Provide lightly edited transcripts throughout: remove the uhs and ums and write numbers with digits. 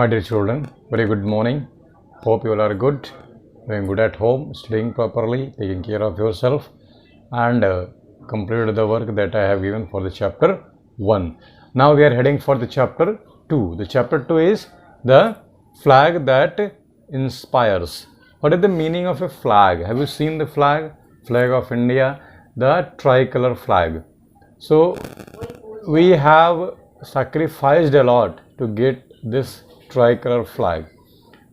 My dear children, very good morning. Hope you all are good, doing good at home, studying properly, taking care of yourself, and completed the work that I have given for the chapter 1. Now we are heading for the chapter 2. The chapter 2 is the flag that inspires. What is the meaning of a flag? Have you seen the flag? Flag of India, the tricolor flag. So we have sacrificed a lot to get this tricolor flag.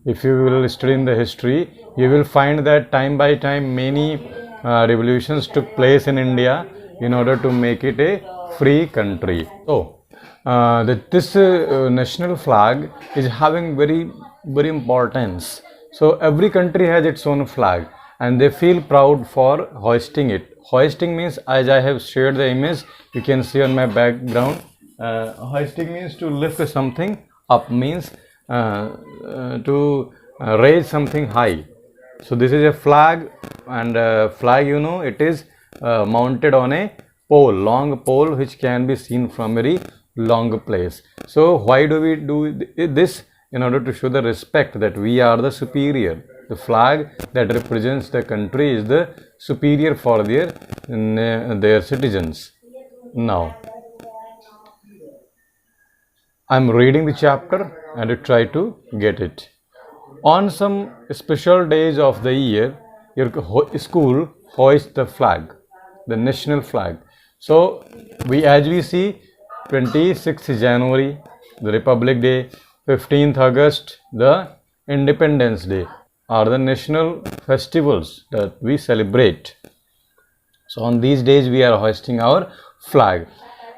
If you will study in the history, you will find that time by time many revolutions took place in India in order to make it a free country. So this national flag is having very importance. So every country has its own flag and they feel proud for hoisting it. Hoisting means, as I have shared the image, you can see on my background. Hoisting means to lift something up, means to raise something high. So this is a flag, and flag, you know, it is mounted on a pole, long pole, which can be seen from very long place. So why do we do this? In order to show the respect that we are the superior. The flag that represents the country is the superior for their citizens. Now I'm reading the chapter and you try to get it. On some special days of the year, your school hoists the flag, the national flag. So as we see, 26th January, the Republic Day, 15th August, the Independence Day are the national festivals that we celebrate. So on these days we are hoisting our flag.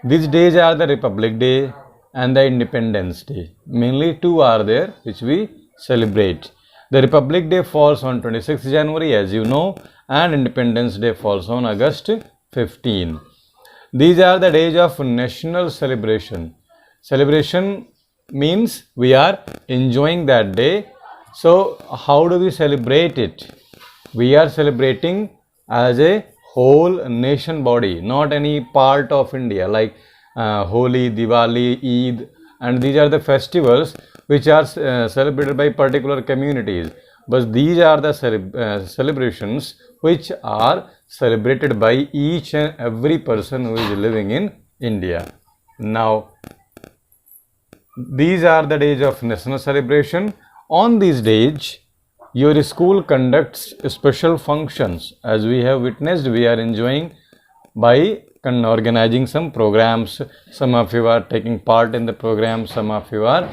These days are the Republic Day and the Independence Day. Mainly two are there which we celebrate. The Republic Day falls on 26th January, as you know, and Independence Day falls on August 15. These are the days of national celebration. Celebration means we are enjoying that day. So how do we celebrate it? We are celebrating as a whole nation body, not any part of India, like Holi, Diwali, Eid, and these are the festivals which are celebrated by particular communities. But these are the celebrations which are celebrated by each and every person who is living in India. Now, these are the days of national celebration. On these days, your school conducts special functions. As we have witnessed, we are enjoying by organizing some programs. Some of you are taking part in the program, some of you are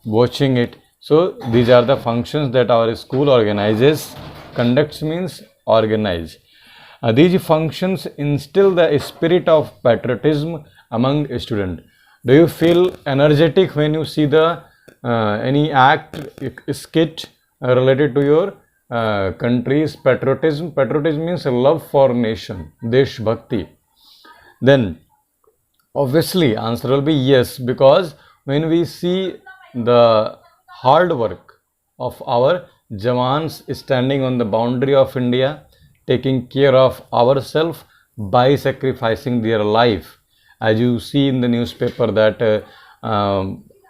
watching it. So these are the functions that our school organizes. Conducts means organize. These functions instill the spirit of patriotism among students. Do you feel energetic when you see the any act, skit related to your country's patriotism? Patriotism means love for nation, Desh Bhakti. Then obviously answer will be yes, because when we see the hard work of our Jawans standing on the boundary of India, taking care of ourselves by sacrificing their life. As you see in the newspaper that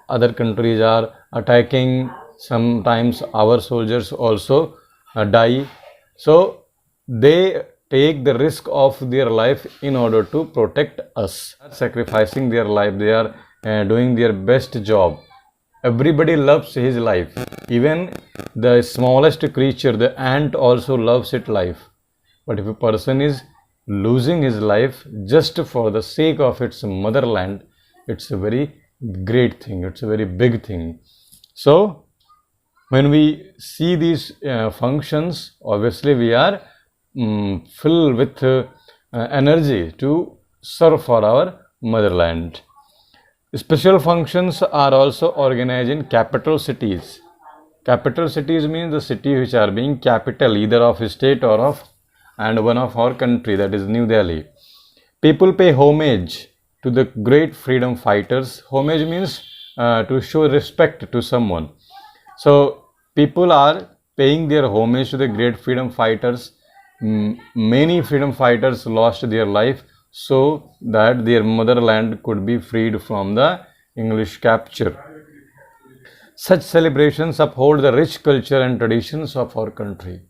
other countries are attacking, sometimes our soldiers also die. So they take the risk of their life in order to protect us. Sacrificing their life, they are doing their best job. Everybody loves his life. Even the smallest creature, the ant, also loves its life. But if a person is losing his life just for the sake of its motherland, it's a very great thing, it's a very big thing. So when we see these functions, obviously we are filled with energy to serve for our motherland. Special functions are also organized in capital cities. Capital cities means the city which are being capital either of a state or of and one of our country, that is New Delhi. People pay homage to the great freedom fighters. Homage means to show respect to someone. So people are paying their homage to the great freedom fighters. Many freedom fighters lost their life so that their motherland could be freed from the English capture. Such celebrations uphold the rich culture and traditions of our country.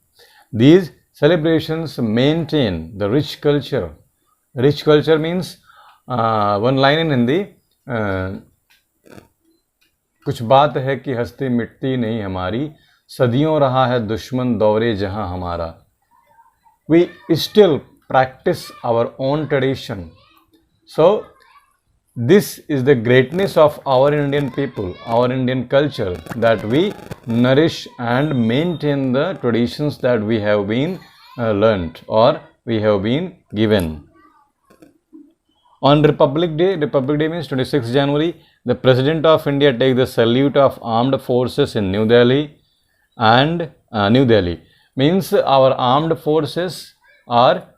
These celebrations maintain the rich culture. Rich culture means one line in Hindi. कुछ बात है कि हस्ती मिटती नहीं हमारी, सदियों रहा है दुश्मन दौरे जहां हमारा. We still practice our own tradition. So this is the greatness of our Indian people, our Indian culture, that we nourish and maintain the traditions that we have been learnt or we have been given. On Republic Day means 26th January, the President of India takes the salute of armed forces in New Delhi, and New Delhi means our armed forces are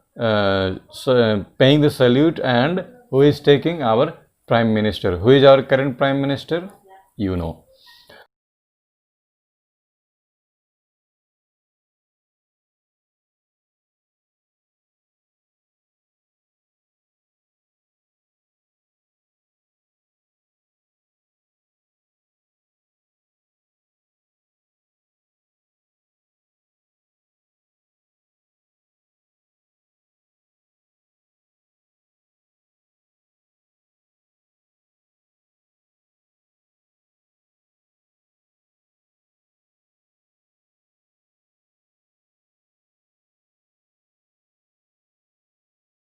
paying the salute, and who is taking? Our Prime Minister. Who is our current Prime Minister? You know.